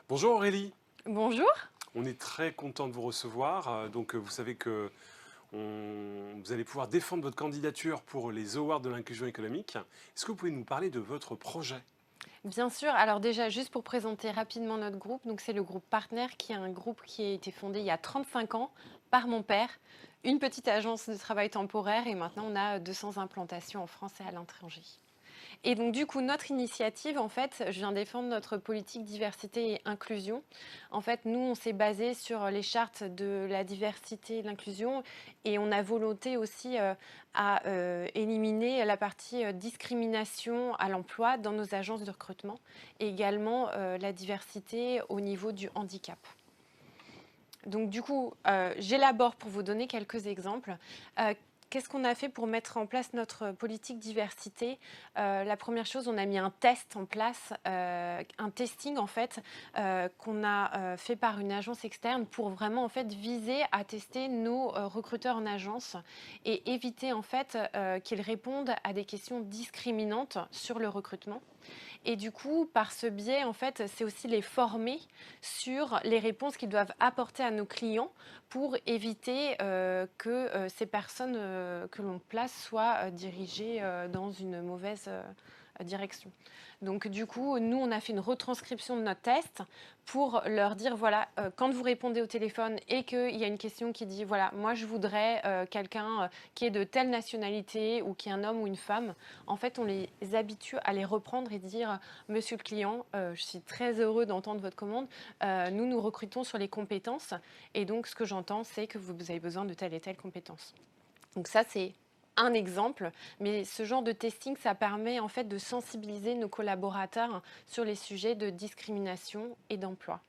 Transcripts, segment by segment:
Bonjour Aurélie, Bonjour. on est très content de vous recevoir. Vous savez que vous allez pouvoir défendre votre candidature pour les Awards de l'inclusion économique. Est-ce que vous pouvez nous parler de votre projet? Bien sûr. Alors déjà, juste pour présenter rapidement notre groupe, donc c'est le groupe Partner, qui est un groupe qui a été fondé il y a 35 ans par mon père, une petite agence de travail temporaire, et maintenant on a 200 implantations en France et à l'étranger. Et donc, du coup, notre initiative, en fait, je viens défendre notre politique diversité et inclusion. En fait, nous, on s'est basé sur les chartes de la diversité et de l'inclusion et on a volonté aussi à éliminer la partie discrimination à l'emploi dans nos agences de recrutement et également la diversité au niveau du handicap. Donc du coup, j'élabore pour vous donner quelques exemples. Euh, Qu'est-ce qu'on a fait pour mettre en place notre politique diversité? La première chose, on a mis un test en place, un testing en fait, qu'on a fait par une agence externe pour vraiment en fait viser à tester nos recruteurs en agence et éviter en fait qu'ils répondent à des questions discriminantes sur le recrutement. Et du coup, par ce biais, en fait, c'est aussi les former sur les réponses qu'ils doivent apporter à nos clients pour éviter que ces personnes que l'on place soient dirigées dans une mauvaise direction. Donc du coup, nous, on a fait une retranscription de notre test pour leur dire, voilà, quand vous répondez au téléphone et qu'il y a une question qui dit, voilà, moi, je voudrais quelqu'un qui est de telle nationalité ou qui est un homme ou une femme, en fait, on les habitue à les reprendre et dire, monsieur le client, je suis très heureux d'entendre votre commande, nous, nous recrutons sur les compétences et donc, ce que j'entends, c'est que vous avez besoin de telle et telle compétence. Donc ça, c'est un exemple, mais ce genre de testing, ça permet en fait de sensibiliser nos collaborateurs sur les sujets de discrimination et d'emploi.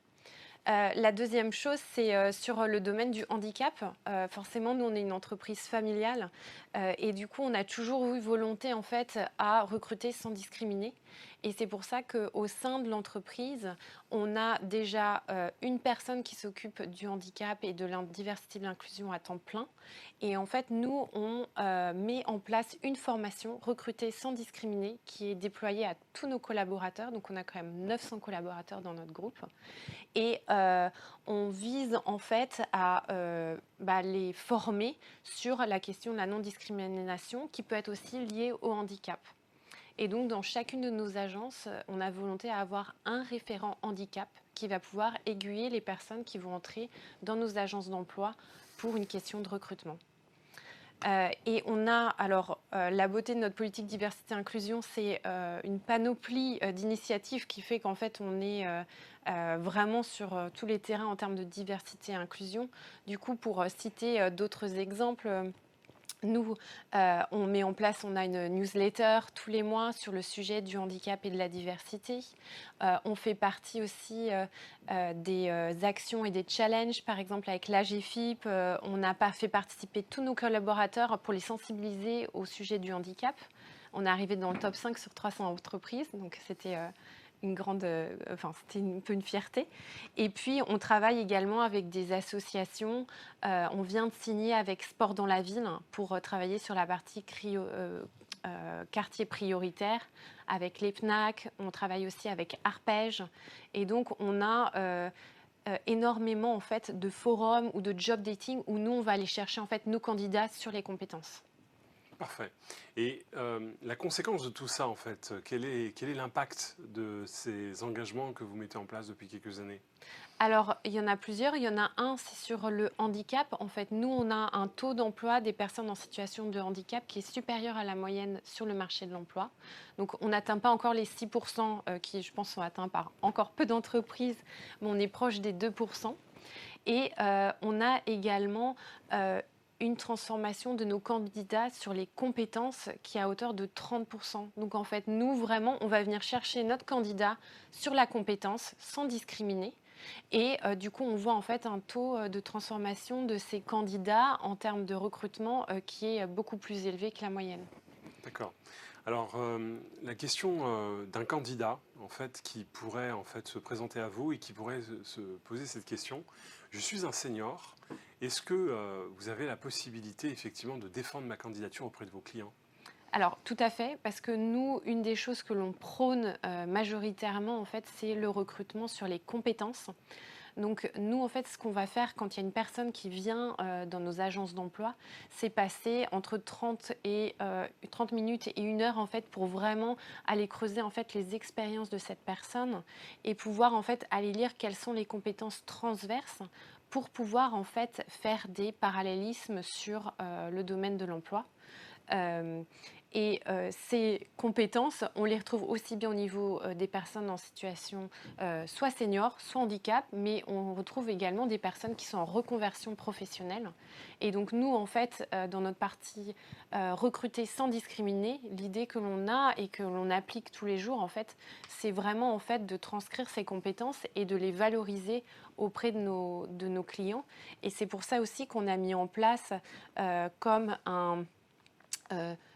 La deuxième chose, c'est sur le domaine du handicap. Forcément, nous, on est une entreprise familiale et du coup, on a toujours eu volonté en fait à recruter sans discriminer. Et c'est pour ça qu'au sein de l'entreprise, on a déjà une personne qui s'occupe du handicap et de la diversité de l'inclusion à temps plein. Et en fait, nous, on met en place une formation recrutée sans discriminer qui est déployée à tous nos collaborateurs. Donc, on a quand même 900 collaborateurs dans notre groupe. Et on vise en fait à les former sur la question de la non-discrimination qui peut être aussi liée au handicap. Et donc, dans chacune de nos agences, on a volonté à avoir un référent handicap qui va pouvoir aiguiller les personnes qui vont entrer dans nos agences d'emploi pour une question de recrutement. Et on a, alors, la beauté de notre politique diversité-inclusion, c'est une panoplie d'initiatives qui fait qu'en fait, on est vraiment sur tous les terrains en termes de diversité et inclusion. Du coup, pour citer d'autres exemples, nous, on met en place, on a une newsletter tous les mois sur le sujet du handicap et de la diversité. On fait partie aussi des actions et des challenges, par exemple avec l'AGFIP. On a fait participer tous nos collaborateurs pour les sensibiliser au sujet du handicap. On est arrivé dans le top 5 sur 300 entreprises, donc c'était c'était un peu une fierté. Et puis, on travaille également avec des associations. On vient de signer avec Sport dans la ville pour travailler sur la partie quartier prioritaire avec l'EPNAC. On travaille aussi avec Arpège. Et donc, on a énormément en fait, de forums ou de job dating où nous, on va aller chercher en fait, nos candidats sur les compétences. Parfait. Et la conséquence de tout ça, en fait, quel est l'impact de ces engagements que vous mettez en place depuis quelques années? Alors, il y en a plusieurs. Il y en a un, c'est sur le handicap. En fait, nous, on a un taux d'emploi des personnes en situation de handicap qui est supérieur à la moyenne sur le marché de l'emploi. Donc, on n'atteint pas encore les 6% qui, je pense, sont atteints par encore peu d'entreprises, mais on est proche des 2%. Et on a également une transformation de nos candidats sur les compétences qui est à hauteur de 30%. Donc en fait, nous, vraiment, on va venir chercher notre candidat sur la compétence sans discriminer. Et du coup, on voit en fait un taux de transformation de ces candidats en termes de recrutement qui est beaucoup plus élevé que la moyenne. D'accord. Alors, la question d'un candidat, en fait, qui pourrait en fait se présenter à vous et qui pourrait se poser cette question. Je suis un senior. Est-ce que vous avez la possibilité, effectivement, de défendre ma candidature auprès de vos clients? Alors, tout à fait, parce que nous, une des choses que l'on prône majoritairement, en fait, c'est le recrutement sur les compétences. Donc, nous, en fait, ce qu'on va faire quand il y a une personne qui vient dans nos agences d'emploi, c'est passer entre 30 minutes et 1 heure, en fait, pour vraiment aller creuser, en fait, les expériences de cette personne et pouvoir, en fait, aller lire quelles sont les compétences transverses pour pouvoir, en fait, faire des parallélismes sur le domaine de l'emploi. Euh, ces compétences, on les retrouve aussi bien au niveau des personnes en situation soit senior, soit handicap, mais on retrouve également des personnes qui sont en reconversion professionnelle. Et donc nous, en fait, dans notre partie recruter sans discriminer, l'idée que l'on a et que l'on applique tous les jours, en fait, c'est vraiment en fait de transcrire ces compétences et de les valoriser auprès de nos clients. Et c'est pour ça aussi qu'on a mis en place comme un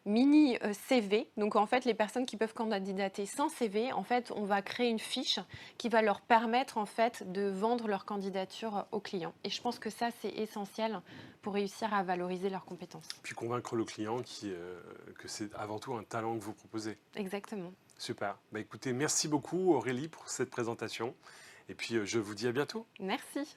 mini CV. Donc en fait, les personnes qui peuvent candidater sans CV, en fait, on va créer une fiche qui va leur permettre en fait de vendre leur candidature aux clients. Et je pense que ça, c'est essentiel pour réussir à valoriser leurs compétences. Puis convaincre le client que c'est avant tout un talent que vous proposez. Exactement. Super. Bah, écoutez, merci beaucoup Aurélie pour cette présentation. Et puis je vous dis à bientôt. Merci.